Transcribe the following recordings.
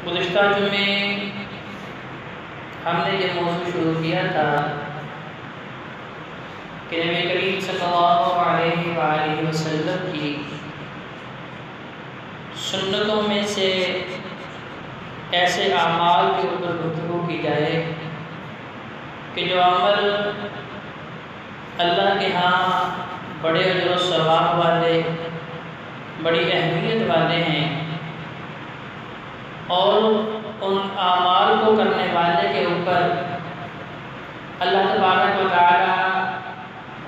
گزشتہ جمعے ہم نے یہ موضوع شروع کیا تھا کہ نبی کریم صلی اللہ علیہ وآلہ وسلم کی سنتوں میں سے ایسے اعمال کے اوپر گفتگو کی جائے کہ جو عمل اللہ کے ہاں بڑے اجر و ثواب والے، بڑی اہمیت والے ہیں، اور ان اعمال کو کرنے والے کے اوپر اللہ تبارک و تعالی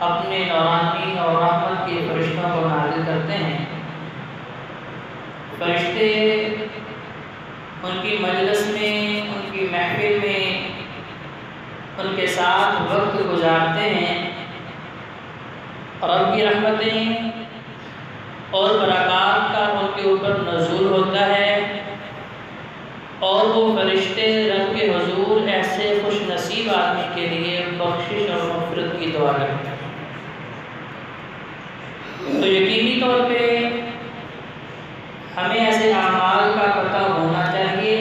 اپنے نورانی اور رحمت کے فرشتوں کو نازل کرتے ہیں۔ فرشتے ان کی مجلس میں، ان کی محفل میں ان کے ساتھ وقت گزارتے ہیں، رب کی رحمتیں اور برکات کا ان کے اوپر نزول ہوتا ہے، اور وہ فرشتے رب کے حضور ایسے خوش نصیب آدمی کے لیے بخشش اور مغفرت کی دعا کرتے ہیں۔ تو یقینی طور پہ ہمیں ایسے اعمال کا پتہ ہونا چاہیے،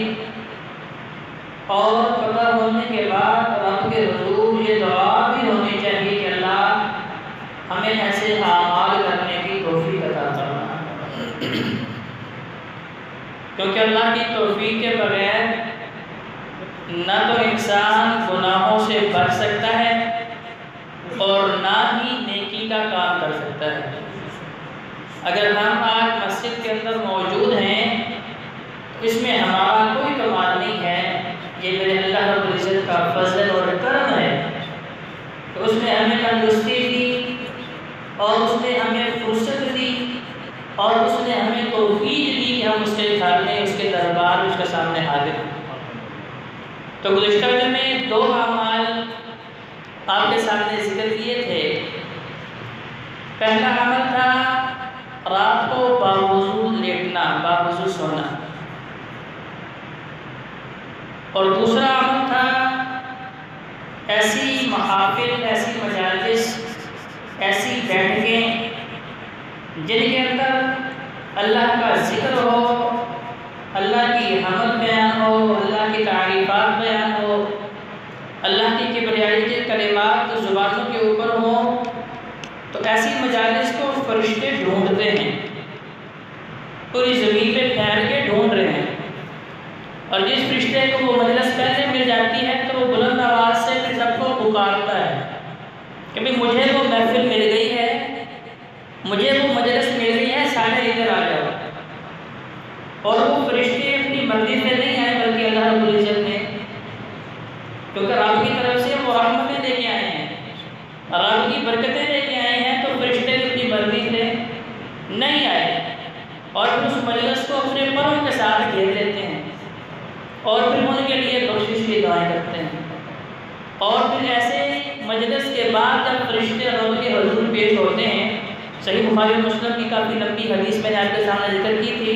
اور پتہ ہونے کے بعد رب کے حضور یہ دعا بھی ہونی چاہیے کہ اللہ ہمیں ایسے اعمال کرنے کی توفیق عطا فرما، کیونکہ اللہ کی توفیق کے بغیر نہ تو انسان گناہوں سے بچ سکتا ہے اور نہ ہی نیکی کا کام کر سکتا ہے۔ اگر ہم آج مسجد کے اندر موجود ہیں تو اس میں ہمارا کوئی کمال نہیں ہے، یہ میرے اللہ رب العزت کا فضل اور کرم ہے۔ تو اس نے ہمیں تندرستی دی، اور اس نے ہمیں فرصت دی، اور اس نے ہمیں توفیق دی کہ ہم اس کے گھر میں، اس کے دربار میں، اس کے سامنے حاضر ہیں۔ تو گزشتہ میں 2 اعمال آپ کے سامنے ذکر کیے تھے۔ پہلا عمل تھا رات کو باوضو لیٹنا، باوضو سونا، اور دوسرا عمل تھا ایسی محافل، ایسی مجالس، ایسی بیٹھکیں جن کے اندر اللہ کا ذکر ہو، اللہ کی حمد بیان ہو، اللہ کی تعریفات بیان ہو، اللہ کی کبریائی کے کلمات زبانوں کے اوپر ہوں۔ تو ایسی مجالس کو فرشتے ڈھونڈتے ہیں، پوری زمین پہ پھیل کے ڈھونڈ رہے ہیں، اور جس فرشتے کو وہ مجلس پہلے مل جاتی ہے تو وہ بلند آواز سے پھر سب کو پکارتا ہے کہ بھئی مجھے وہ محفل مل گئی ہے، مجھے وہ مجلس مل گئی ہے، سارے ادھر آ جاؤ۔ اور وہ فرشتے اپنی مرضی سے نہیں آئے بلکہ اللہ رب العزت نے، کیونکہ رب کی طرف سے وہ رحمتیں لے کے آئے ہیں، رب کی برکتیں لے کے آئے ہیں، تو فرشتے اپنی مرضی سے نہیں آئے، اور پھر اس مجلس کو اپنے پروں کے ساتھ گھیر لیتے ہیں، اور پھر ان کے لیے بخشش کی دعائیں کرتے ہیں۔ اور پھر ایسے مجلس کے بعد جب فرشتے رب کے حضور پیش ہوتے ہیں، صحیح بخاری و مسلم کی کافی لمبی حدیث میں نے آپ کے سامنے ذکر کی تھی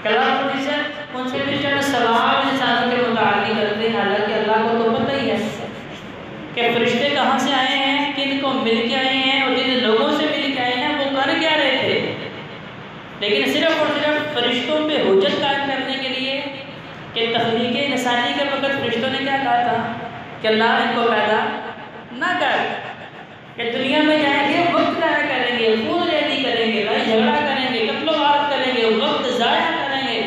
کہ اللہ رب العزت ان سے بھی چند سوال انسانوں کے متعلق کرتے ہیں، حالانکہ اللہ کو تو پتہ ہی ہے کہ فرشتے کہاں سے آئے ہیں، کن کو مل کے آئے ہیں، اور جن لوگوں سے مل کے آئے ہیں وہ کر کیا رہے تھے، لیکن صرف اور صرف فرشتوں پہ حجت قائم کرنے کے لیے کہ تخلیق انسانی کے وقت فرشتوں نے کیا کہا تھا کہ اللہ ان کو پیدا نہ کر، کہ دنیا میں جائیں گے، وقت ضائع کریں گے، خون ریزی کریں گے، لڑائی جھگڑا کریں گے، قتل و غارت کریں گے، وقت ضائع کریں گے،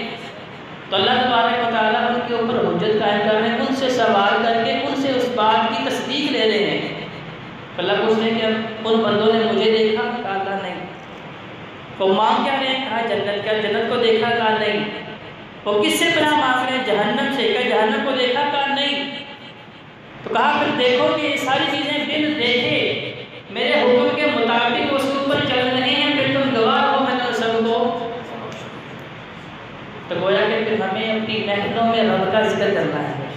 تو اللہ تبارک و تعالیٰ ان کے اوپر حجت قائم کر رہے ہیں، ان سے سوال کر کے ان سے اس بات کی تصدیق لے رہے ہیں۔ اللہ پوچھتے ہیں کہ ان بندوں نے مجھے دیکھا؟ کہا اللہ نہیں۔ وہ مانگ کیا رہے ہیں؟ کہا جنت کا، جنت کو دیکھا؟ کہا نہیں۔ وہ کس سے پناہ مانگ رہے ہیں؟ جہنم سے۔ کہا جہنم کو دیکھا؟ کہا نہیں۔ تو کہا پھر دیکھو کہ یہ ساری چیزیں بن دیکھے میرے حکم کے مطابق اس کے اوپر چل رہے ہیں، پھر تم گواہ ہو، میں نے سب کو۔ تو گویا کہ پھر ہمیں اپنی محفلوں میں رب کا ذکر کرنا ہے،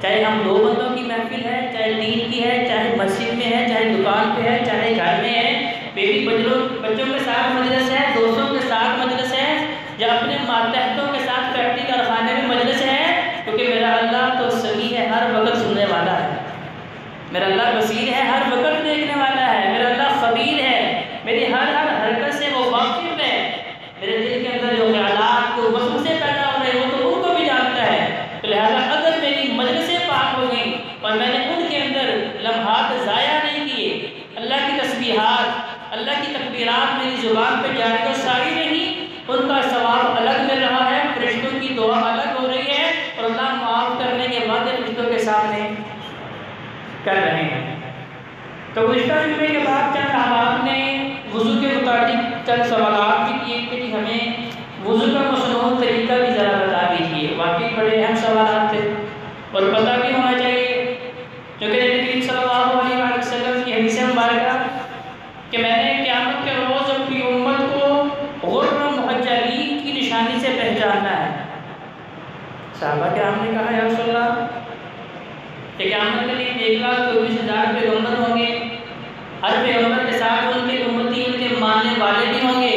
چاہے ہم 2 بندوں کی محفل ہے، چاہے 3 کی ہے، چاہے مسجد میں ہے، چاہے دکان پہ ہے، چاہے گھر میں ہے، بیوی بچوں کے ساتھ مجلس ہے، دوستوں کے ساتھ مجلس ہے، یا اپنے ماتحتوں کے ساتھ فیکٹری کارخانے میں مجلس ہے، کیونکہ میرا اللہ تو سمیع ہے، ہر وقت سننے والا ہے، میرا اللہ بصیر ہے، ہر وقت دیکھنے والا ہے، میرا اللہ خبیر ہے، میری ہر حرکت سے وہ واقف ہے، میرے دل کے اندر جو خیالات کو وسوسے پیدا ہو رہے ہیں وہ تو ان کو بھی جانتا زبان پہ جاری و ساری نہیں، ان کا ثواب الگ مل رہا ہے، فرشتوں کی دعا الگ ہو رہی ہے، اور اللہ معاف کرنے کے وعدے فرشتوں کے سامنے کر رہے ہیں۔ تو گزشتہ جمعے کے بعد چند احباب نے وضو کے متعلق چند سوالات بھی کیے کہ ہمیں وضو کا مصنون طریقہ بھی ذرا بتا دیجیے۔ واقعی بڑے اہم سوالات تھے اور پتہ بھی ہونا چاہیے، کیونکہ نبی کریم صلی اللہ علیہ وسلم کی حدیث مبارکہ کہ میں نے قیامت کے روز اپنی امت کو غر محجلین کی نشانی سے پہچاننا ہے۔ صحابہ کرام نے کہا یا رسول اللہ کہ قیامت کے دن 1,24,000 پیغمبر ہوں گے، ہر پیغمبر کے ساتھ ان کے امتی ان کے ماننے والے بھی ہوں گے،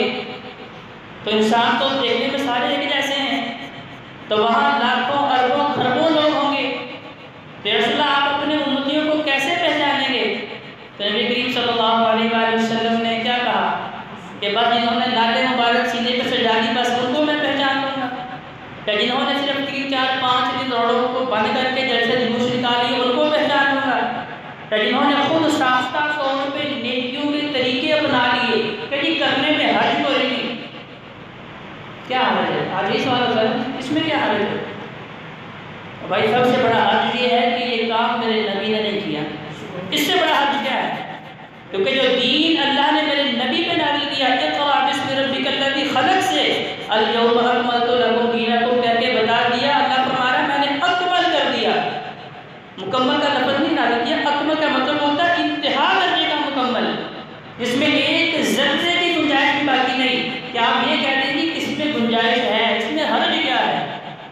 تو انسان تو دیکھنے میں سارے ایک جیسے ہیں، تو وہاں لاکھوں اربوں خربوں لوگ ہوں گے، تو یا رسول اللہ آپ اپنے امتیوں کو کیسے پہچانیں گے؟ تو نبی کریم صلی اللہ علیہ وآلہ وسلم نے کیا کہا کہ بس جنہوں نے لالے مبارک سینے پہ سجا دی بس ان کو میں پہچان لوں گا، کہ جنہوں نے صرف 3 4 5 دن روڑوں کو بند کر کے جل سے جلوس نکالی ان کو پہچان لوں گا، کہ جنہوں نے خود ساختہ طور پہ نیکیوں کے طریقے اپنا لیے کہ جی کرنے میں حرج کو نہیں، کیا حرج ہے؟ آج یہ سوال ہوتا ہے اس میں کیا حرج ہے؟ بھائی سب سے بڑا حرج یہ ہے کہ یہ کام میرے نبی نے نہیں کیا، اس سے بڑا حرج کیا ہے؟ کیونکہ جو دین اللہ نے میرے نبی پہ نازل کیا اقرأ بسم ربک الذی خلق سے الیوم اکملت لکم دینکم کہہ کے بتا دیا، اللہ فرما رہا ہے میں نے اکمل کر دیا۔ مکمل کا لفظ نہیں نازل کیا، اکمل کا مطلب ہوتا ہے انتہا درجے کا مکمل، جس میں ایک ذرے کی گنجائش بھی باقی نہیں کہ آپ یہ کہتے ہیں کہ اس میں گنجائش ہے، اس میں حرج کیا ہے،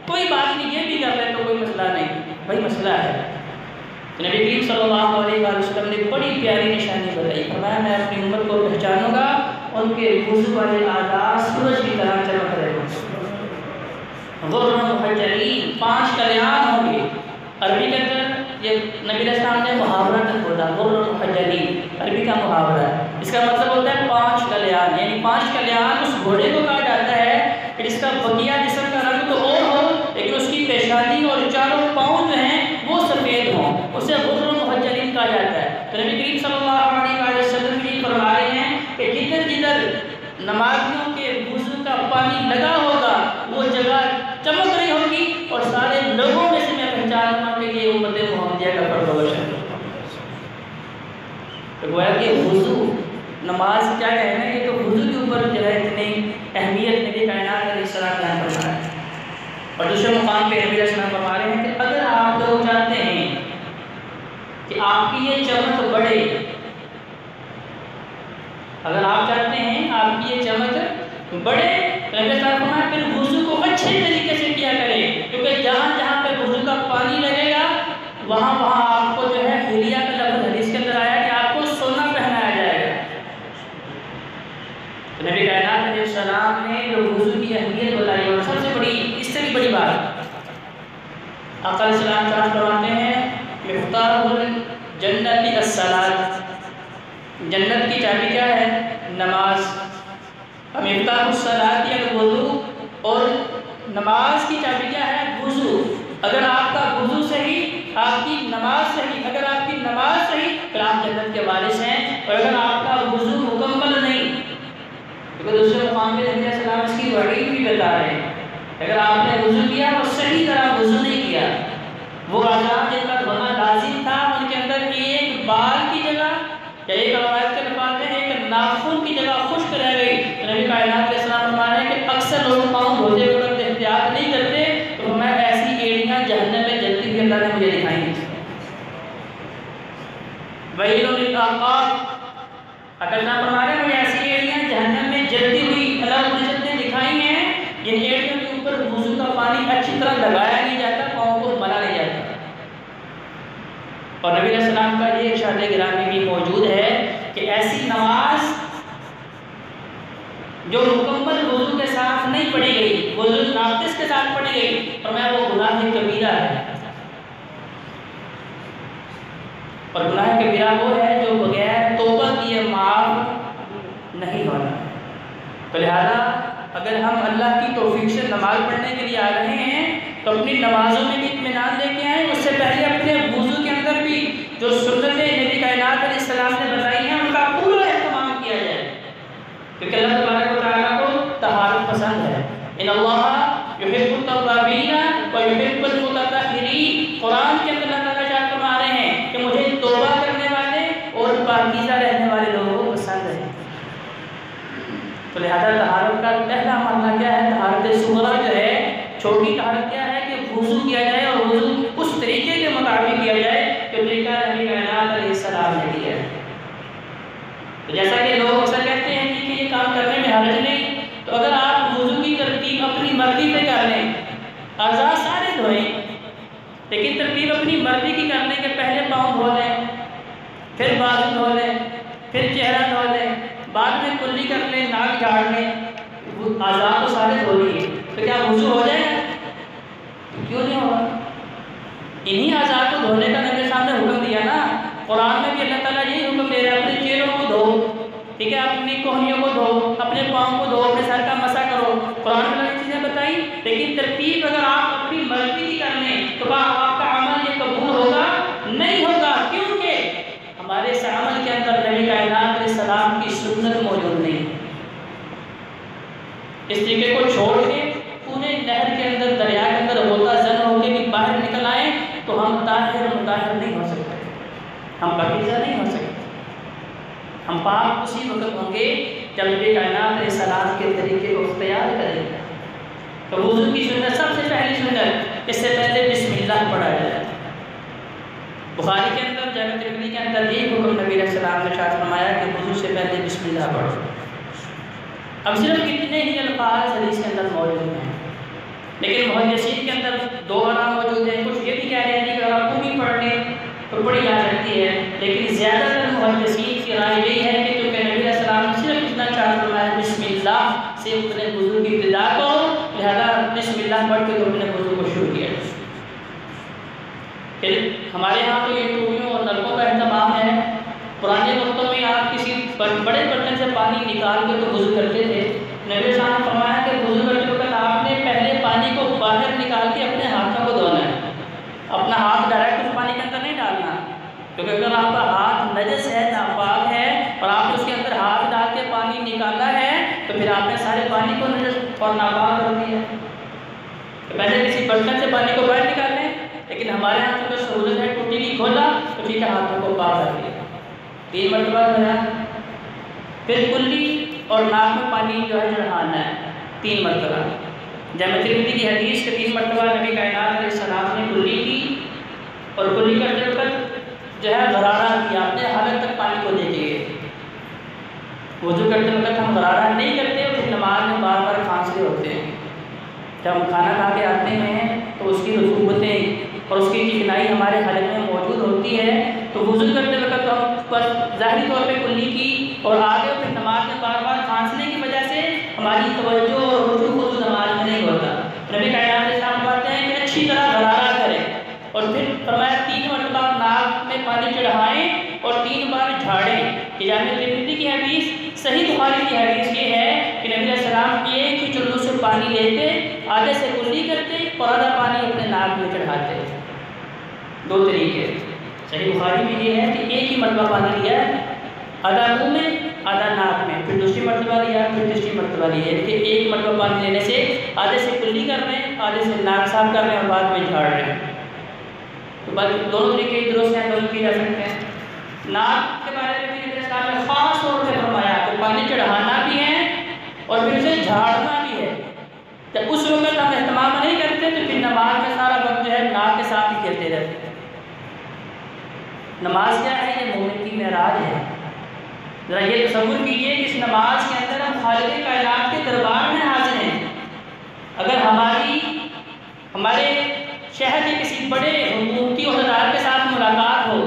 کوئی بات نہیں، یہ بھی کر لیں تو کوئی مسئلہ نہیں، بھائی مسئلہ ہے۔ نبی کریم صلی اللہ علیہ وسلم نے بڑی پیاری نشانی بتائی، فرمایا میں اپنی امت کو پہچانوں گا ان کے وضو والے اعضاء سورج کی طرح چمک رہے ہوں، غر محجلین 5 کلیان ہوں گے۔ عربی کے اندر یہ نبی علیہ السلام نے محاورہ تک بولا، غر محجلین عربی کا محاورہ ہے، اس کا مطلب ہوتا ہے 5 کلیان، یعنی 5 کلیان اس گھوڑے کو کہا جاتا ہے کہ جس کا بقیہ جسم کا رنگ تو اور ہو لیکن اس کی پیشانی اور چاروں پاؤں جو ہیں وہ سفید ہوں، اسے غر محجلین کہا جاتا ہے۔ تو نبی کریم صلی اللہ علیہ وسلم بھی فرما رہے ہیں کہ جدھر جدھر نمازیوں کے وضو کا پانی لگا ہوگا وہ جگہ چمک رہی ہوگی اور سارے لوگوں میں سے میں پہچانوں گا کہ یہ امت محمدیہ کا پردوش ہے۔ تو گویا کہ وضو نماز کیا کہنا ہے، یہ تو وضو کے اوپر جو ہے اتنی اہمیت نبی کائنات علیہ السلام نے فرمایا ہے۔ اور دوسرے مقام پہ نبی علیہ السلام فرما رہے ہیں کہ اگر آپ لوگ چاہتے ہیں کہ آپ کی یہ چمک بڑھے، اگر آپ چاہتے ہیں آپ کی یہ چمک بڑھے تو نبی صلی اللہ علیہ وسلم پھر وضو کو اچھے طریقے سے کیا کریں، کیونکہ جہاں جہاں پہ وضو کا پانی لگے گا وہاں وہاں آپ کو جو ہے حلیہ کا لفظ حدیث کے اندر آیا کہ آپ کو سونا پہنایا جائے گا۔ تو نبی کائنات علیہ السلام نے جو وضو کی اہمیت بتائی اور سب سے بڑی اس سے بھی بڑی بات آقا علیہ السلام چاہت فرماتے ہیں مفتاح الجنت الصلاۃ، جنت کی چابی کیا ہے؟ نماز۔ مفتاح الصلاۃ الوضو، اور نماز کی چابی کیا ہے؟ وضو۔ اگر آپ کا وضو صحیح، آپ کی نماز صحیح، اگر آپ کی نماز صحیح پھر آپ جنت کے وارث ہیں، اور اگر آپ کا وضو مکمل نہیں، کیونکہ دوسرے مقام پہ نبی علیہ السلام اس کی وعید بھی بتا رہے ہیں، اگر آپ نے وضو کیا اور صحیح طرح وضو نہیں کیا، وہ اعضاء جن کا دھونا لازم تھا ان کے اندر ایک بال کی جگہ یا ایک روایت کے الفاظ میں ایک ناخن کی جگہ خشک رہ گئی، تو نبی کائنات علیہ السلام فرما رہے ہیں کہ اکثر لوگ پاؤں دھوتے وقت احتیاط نہیں کرتے، تو میں ایسی ایڑیاں جہنم میں جلتی ہوئی اللہ نے مجھے دکھائی ہیں۔ ویل للعقاب، اللہ فرما رہے ہیں مجھے ایسی ایڑیاں جہنم میں جلتی ہوئی اللہ عزت نے دکھائی ہیں جن ایڑیوں کے اوپر وضو کا پانی اچھی طرح لگایا نہیں جاتا، پاؤں کو ملا نہیں جاتا۔ اور نبی علیہ السلام کا یہ ارشاد گرامی بھی موجود ہے کہ ایسی نماز جو مکمل وضو کے ساتھ نہیں پڑھی گئی، وضو ناقص کے ساتھ پڑھی گئی، فرمایا وہ گناہ کبیرہ ہے۔ اور گناہ کبیرہ وہ ہے جو بغیر توبہ کیے معاف نہیں ہونا۔ تو لہذا اگر ہم اللہ کی توفیق سے نماز پڑھنے کے لیے آ رہے ہیں تو اپنی نمازوں میں بھی اطمینان لے کے آئیں، اس سے پہلے اپنے وضو کے اندر بھی جو سنتیں نبی کائنات علیہ السلام نے بتائی ہیں ان کا پورا اہتمام کیا جائے، کیونکہ کیونکہ اللہ تبارک و تعالیٰ کو طہارت پسند ہے. ان اللہ یحب التوابین و یحب المتطہرین. قرآن کے اندر اللہ تعالیٰ ارشاد فرما رہے ہیں کہ مجھے توبہ کرنے والے اور پاکیزہ رہنے والے لوگوں کو پسند ہے. تو لہذا طہارت کا پہلا معنی کیا ہے؟ طہارت صغریٰ جو ہے، چھوٹی طہارت کیا ہے کہ وضو کیا جائے اور وضو اس طریقے کے مطابق کیا جائے کہ طریقہ نبی کائنات علیہ السلام نے دیا ہے. تو جیسا کہ لوگ اکثر کہتے ہیں کہ یہ کام کرنے میں حرج نہیں، تو اگر آپ وضو کی ترتیب اپنی مرضی پہ کر لیں، اعضاء سارے دھوئیں، لیکن ترتیب اپنی مرضی کی کر لیں کہ پہلے پاؤں دھو لیں، پھر بازو دھو لیں، پھر چہرہ دھو لیں، بعد میں کلی کر لیں، ناک جھاڑ لیں، اعضاء تو سارے دھو لیے، تو کیا وضو ہو جائے گا؟ کیوں نہیں ہوگا؟ انہی اعضاء کو دھونے کا نبی صاحب نے حکم دیا نا. قرآن میں بھی اللہ تعالیٰ یہی حکم دے رہا ہے، اپنے چہروں کو دھو، ٹھیک ہے، اپنی کوہنیوں کو دھو، اپنے پاؤں کو دھو، اپنے سر کا مسح کرو. قرآن میں یہ چیزیں بتائی، لیکن ترتیب اگر آپ اپنی مرضی کی کر لیں تو کیا آپ کا عمل یہ قبول ہوگا؟ نہیں ہوگا، کیونکہ ہمارے اس عمل کے اندر نبی کائنات علیہ السلام کی سنت موجود نہیں. اس طریقے کو چھوڑ کے پورے نہر کے اندر، دریا کے اندر غوطہ زن ہو کے بھی باہر نکل آئیں تو ہم طاہر مطہر نہیں ہو سکتے، ہم پاکیزہ نہیں ہو سکتے. ہم پاک اسی وقت ہوں گے جب نبی کائنات علیہ السلام کے طریقے کو اختیار کریں گے. تو وضو کی سنت، سب سے پہلی سنت، اس سے پہلے بسم اللہ پڑھا جائے. بخاری کے اندر، جامع ترمذی کے اندر یہ حکم نبی علیہ السلام نے ارشاد فرمایا کہ وضو سے پہلے بسم اللہ پڑھو. اب صرف اتنے ہی الفاظ حدیث کے اندر موجود ہیں، لیکن محدثین کے اندر دو آراء موجود ہیں. کچھ یہ بھی کہہ رہے ہیں کہ اگر آپ کو بھی پڑھ لیں تو پڑھی جا سکتی ہے، لیکن زیادہ تر محدثین کی رائے یہی ہے کہ کیونکہ نبی علیہ السلام نے صرف اتنا ارشاد فرمایا بسم اللہ سے اپنے وضو کی ابتدا کو، لہذا بسم اللہ پڑھ کے تو اپنے وضو کو شروع کیا. پھر ہمارے ہاں تو یہ ٹوٹیوں اور نلکوں کا اہتمام ہے. پرانے وقتوں میں آپ کسی بڑے برتن سے پانی نکال کے تو وضو کرتے تھے. نبی صاحب نے فرمایا کہ وضو کرتے وقت آپ نے پہلے پانی کو باہر نکال کے اپنے ہاتھوں کو دھونا ہے. اپنا ہاتھ ڈائریکٹ اس پانی کے اندر نہیں ڈالنا، کیونکہ اگر آپ کا ہاتھ نجس ہے، ناپاک ہے، اور آپ نے اس کے اندر ہاتھ ڈال کے پانی نکالا ہے تو پھر آپ نے سارے پانی کو نجس اور ناپاک کر دیا. تو پہلے کسی برتن سے پانی کو باہر نکال لیں، لیکن ہمارے یہاں چونکہ سہولت ہے، ٹوٹی کی کھولا تو ٹھیک ہے، ہاتھوں کو پاک کر دیا، 3 مرتبہ دھویا. پھر کلی اور ناک میں پانی جو ہے چڑھانا ہے 3 مرتبہ. جامع ترمذی کی حدیث کے 3 مرتبہ نبی کائنات علیہ السلام نے کلی کی، اور کلی کرتے وقت جو ہے غرارہ کیا، اپنے حالت تک پانی کو دے کے. وضو کرتے وقت ہم غرارہ نہیں کرتے، اور پھر نماز میں بار بار کھانستے ہوتے ہیں. جب ہم کھانا کھا کے آتے ہیں تو اس کی رطوبتیں اور اس کی چکنائی ہمارے حلق میں موجود ہوتی ہے. تو وضو کرتے وقت ہم بس ظاہری طور پہ کلی کی اور آگے پھر نماز میں بار بار کھانسنے کی وجہ سے ہماری توجہ اور رجوع نماز میں نہیں ہوتا. نبی کائنات علیہ السلام فرماتے ہیں کہ اچھی طرح غرارہ کریں، اور پھر فرمایا 3 مرتبہ ناک میں پانی چڑھائیں اور 3 بار جھاڑیں. کہ جامع ترمذی کی حدیث، صحیح بخاری کی حدیث یہ ہے کہ نبی علیہ السلام ایک ہی چلو سے پانی لیتے، آدھے سے کلی کرتے اور آدھا پانی اپنے ناک میں چڑھاتے. 2 طریقے. صحیح بخاری میں یہ ہے کہ ایک ہی مرتبہ پانی لیا، آدھا منہ میں آدھا ناک میں، پھر دوسری مرتبہ لیا، پھر تیسری مرتبہ لیا. یعنی کہ ایک مرتبہ پانی لینے سے آدھے سے کلی کر رہے ہیں، آدھے سے ناک صاف کر رہے ہیں اور بعد میں جھاڑ رہے ہیں. تو باقی دونوں طریقے درست ہیں، دونوں کیے جا سکتے ہیں. ناک کے بارے میں بھی نبی صاحب نے خاص طور سے فرمایا کہ پانی چڑھانا بھی ہے اور پھر اسے جھاڑنا بھی ہے. جب اس وقت ہم اہتمام نہیں کرتے تو پھر نماز میں سارا وقت جو ہے ناک کے ساتھ ہی کھیلتے رہتے ہیں. نماز کیا ہے؟ یہ مومن کی معراج ہے. ذرا یہ تصور کیجئے کہ اس نماز کے اندر ہم خالق کائنات کے دربار میں حاضر ہیں. اگر ہمارے شہر کے کسی بڑے حکومتی عہدیدار کے ساتھ ملاقات ہو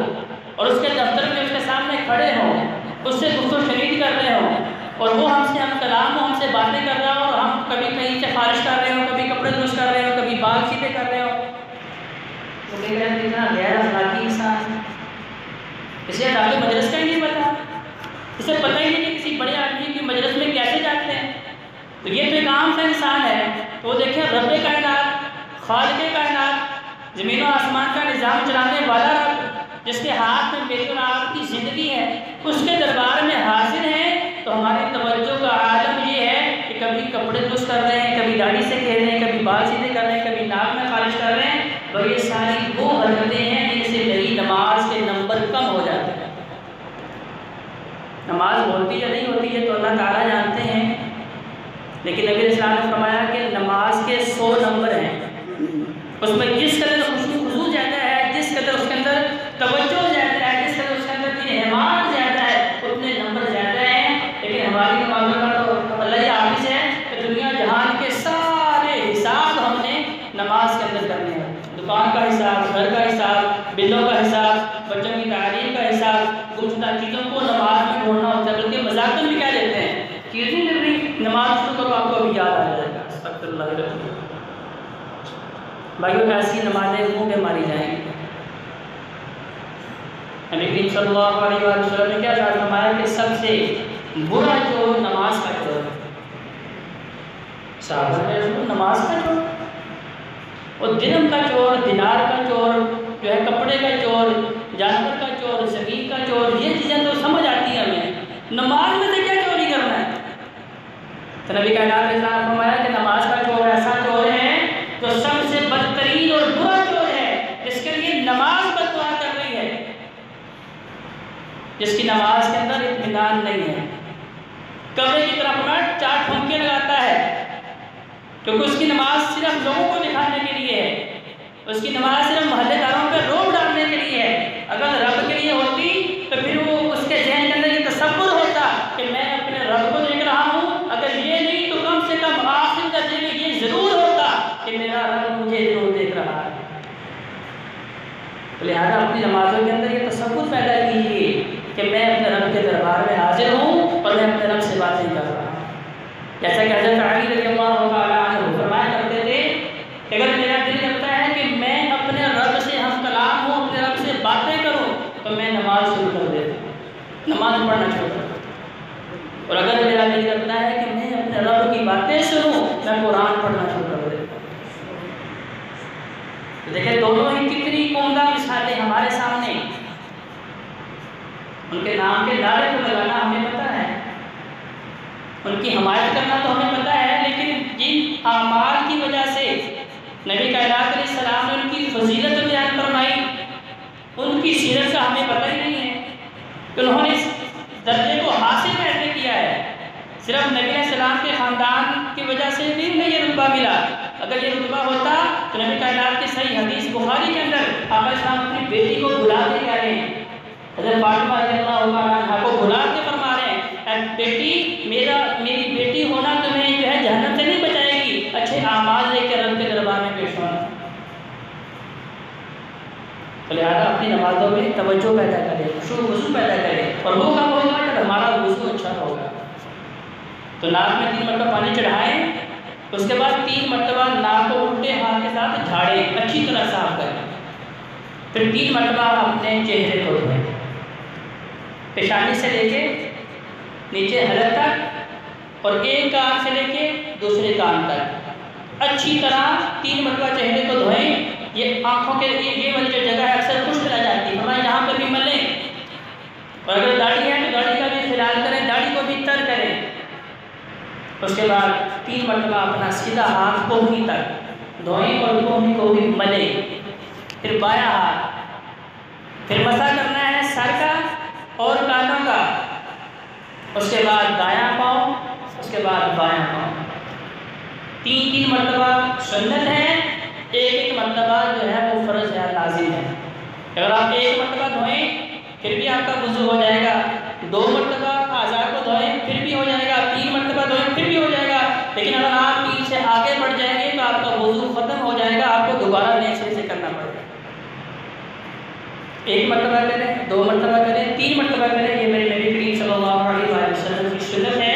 اور اس کے دفتر میں اس کے سامنے کھڑے ہوں، اس سے گفت و شنید کر رہے ہوں، اور وہ ہم سے ہم کلام ہو، ہم سے باتیں کر رہا ہو، اور ہم کبھی کہیں سے خارج کر رہے ہوں، کبھی کپڑے درست کر رہے ہوں، کبھی بال سیدھے کر رہے ہوں، تو کہہ رہے ہیں اتنا غیر اخلاقی انسان ہے. اسے اداب مجلس کا ہی نہیں پتا، اسے پتہ ہی نہیں کہ کسی بڑے آدمی کی مجلس میں کیسے جاتے ہیں. تو یہ تو ایک عام سا انسان ہے. تو وہ دیکھیں رب کائنات، خالق کائنات، زمین و آسمان کا نظام چلانے والا رب، جس کے ہاتھ میں میری اور آپ کی زندگی ہے، اس کے دربار میں حاضر ہیں تو ہماری توجہ کا عالم یہ ہے کہ کبھی کپڑے درست کر رہے ہیں، کبھی داڑھی سے کہہ رہے ہیں، کبھی بال سیدھے کر رہے ہیں، کبھی ناک میں خارج کر رہے ہیں، اور یہ ساری وہ حرکتیں ہیں جن سے میری نماز کے نمبر کم ہو جاتے ہیں۔ نماز ہوتی یا نہیں ہوتی ہے تو اللہ تعالیٰ جانتے ہیں، لیکن نبی علیہ السلام نے فرمایا کہ نماز کے 100 نمبر ہیں، اس میں جس قدر خضوع زیادہ ہے، جس قدر اس کے اندر توجہ زیادہ ہے، جس قدر اس کے اندر انعمات زیادہ ہے، اتنے نمبر زیادہ ہیں۔ لیکن ہماری نمازوں کا تو اللہ ہی حافظ ہے کہ دنیا جہان کے سارے حساب ہم نے نماز کے اندر کرنے ہیں۔ دکان کا حساب، گھر کا حساب، بلوں کا حساب، بچوں کی تعلیم کا حساب، گمشدہ چیزوں کو نماز میں ڈھونڈنا ہوتا ہے، بلکہ مذاکر بھی کیا لیتے ہیں، چیز نہیں مل رہی، نماز شروع کرو آپ کو ابھی یاد آ جائے گا۔ استغفر اللہ العظیم۔ بھائیو ایسی نمازیں منہ پہ ماری جائیں گی۔ نبی کریم صلی اللہ علیہ وسلم نے کیا فرمایا کہ سب سے برا چور نماز کا چور ہے۔ صحابہ نے نماز کا چور، اور درہم کا چور، دینار کا چور، جو ہے کپڑے کا چور، جانور کا چور، زمین کا چور، یہ چیزیں تو سمجھ آتی ہیں ہمیں، نماز میں سے کیا چوری کرنا ہے؟ تو نبی کائنات نے فرمایا کہ نماز کا چور ایسا چور ہے جو سب سے بدترین اور برا چور ہے، جس کے لیے نماز بد دعا کر رہی ہے، جس کی نماز کے اندر اطمینان نہیں ہے، کمرے کی طرف میں 4 ٹھمکے لگاتا ہے، کیونکہ اس کی نماز صرف لوگوں کو دکھانے کے لیے ہے، اس کی نماز صرف محلے داروں پہ روب ڈالنے کے لیے ہے۔ اگر رب کے لیے ہوتی تو پھر وہ اس کے ذہن کے اندر یہ تصور ہوتا کہ میں اپنے رب کو دیکھ رہا ہوں، اگر یہ نہیں تو کم سے کم آخر درجے میں یہ ضرور ہوتا کہ میرا رب مجھے ضرور دیکھ رہا ہے۔ لہذا اپنی نمازوں کے اندر یہ تصور پیدا کیجیے کہ میں اپنے رب کے دربار میں حاضر ہوں اور میں اپنے رب سے باتیں کر رہا ہوں۔ جیسا کہ حضرت علی رضی اللہ تعالیٰ عنہ فرمایا کرتے تھے کہ اگر میرا دل کرتا ہے کہ میں اپنے رب سے ہم کلام ہوں، اپنے رب سے باتیں کروں، تو میں نماز شروع کر دیتا ہوں، نماز پڑھنا شروع کر دیتا ہوں۔ اور اگر میرا دل کرتا ہے کہ میں اپنے رب کی باتیں سنوں، میں قرآن پڑھنا شروع کر دیتا ہوں۔ دیکھیں دونوں ہی کتنی عمدہ مثالیں ہمارے سامنے، ان کے نام کے نعرے کو لگانا ہمیں پتہ ہے، ان کی حمایت کرنا تو ہمیں پتہ ہے، لیکن جن اعمال کی وجہ سے نبی کائنات علیہ السلام نے ان کی فضیلت بیان فرمائی، ان کی سیرت کا ہمیں پتہ ہی نہیں ہے کہ انہوں نے اس درجے کو حاصل کیسے کیا ہے۔ صرف نبی علیہ السلام کے خاندان کی وجہ سے نہیں انہیں یہ رتبہ ملا، اگر یہ رتبہ ہوتا تو نبی کائنات کی صحیح حدیث بخاری کے اندر آقا اسلام اپنی بیٹی کو بلا کے کہہ رہے ہیں، حضرت فاطمہ رضی اللہ عنہا کو بلا کے فرما رہے ہیں، اے بیٹی میری بیٹی ہونا تمہیں جو ہے جہنم سے نہیں بچائے گی، اچھے اعمال لے کے رب کے دربار میں پیش ہونا۔ لہٰذا اپنی نمازوں میں توجہ پیدا کرے، وضو پیدا کرے، اور وہ کب ہوگا جب ہمارا وضو اچھا ہوگا۔ تو ناک میں 3 مرتبہ پانی چڑھائیں، اس کے بعد 3 مرتبہ ناک کو الٹے ہاتھ کے ساتھ جھاڑیں، اچھی طرح صاف کریں، پھر 3 مرتبہ اپنے چہرے کو دھوئیں، پیشانی سے لے کے نیچے حلق تک، اور ایک کان سے لے کے دوسرے کان تک اچھی طرح 3 مرتبہ چہرے کو دھوئیں۔ یہ آنکھوں کے یہ والی جو جگہ ہے اکثر خشک رہ جاتی ہے، ہمارے یہاں پہ بھی ملیں، اور اگر داڑھی ہے تو داڑھی کا بھی خیال کریں، داڑھی کو بھی تر کریں۔ اس کے بعد 3 مرتبہ اپنا سیدھا ہاتھ کوہنی تک دھوئیں اور کوہنی کو بھی ملیں، پھر بایاں ہاتھ، پھر مسح کرنا ہے سر کا اور کانوں کا، اس کے بعد دایاں پاؤں، اس کے بعد بایاں پاؤں، 3 مرتبہ سنت ہے، ایک مرتبہ جو ہے وہ فرض ہے، لازم ہے۔ اگر آپ 1 مرتبہ دھوئیں پھر بھی آپ کا وضو ہو جائے گا، 2 مرتبہ اعضاء کو دھوئیں پھر بھی ہو جائے گا، 3 مرتبہ دھوئیں پھر بھی ہو جائے گا، لیکن اگر آپ 3 سے آگے بڑھ جائیں گے تو آپ کا وضو ختم ہو جائے گا، آپ کو دوبارہ نئے سرے سے کرنا پڑے گا۔ 1 مرتبہ کریں، 2 مرتبہ کریں، 3 مرتبہ کریں، یہ میرے نبی کریم صلی اللہ علیہ وسلم کی سنت ہے۔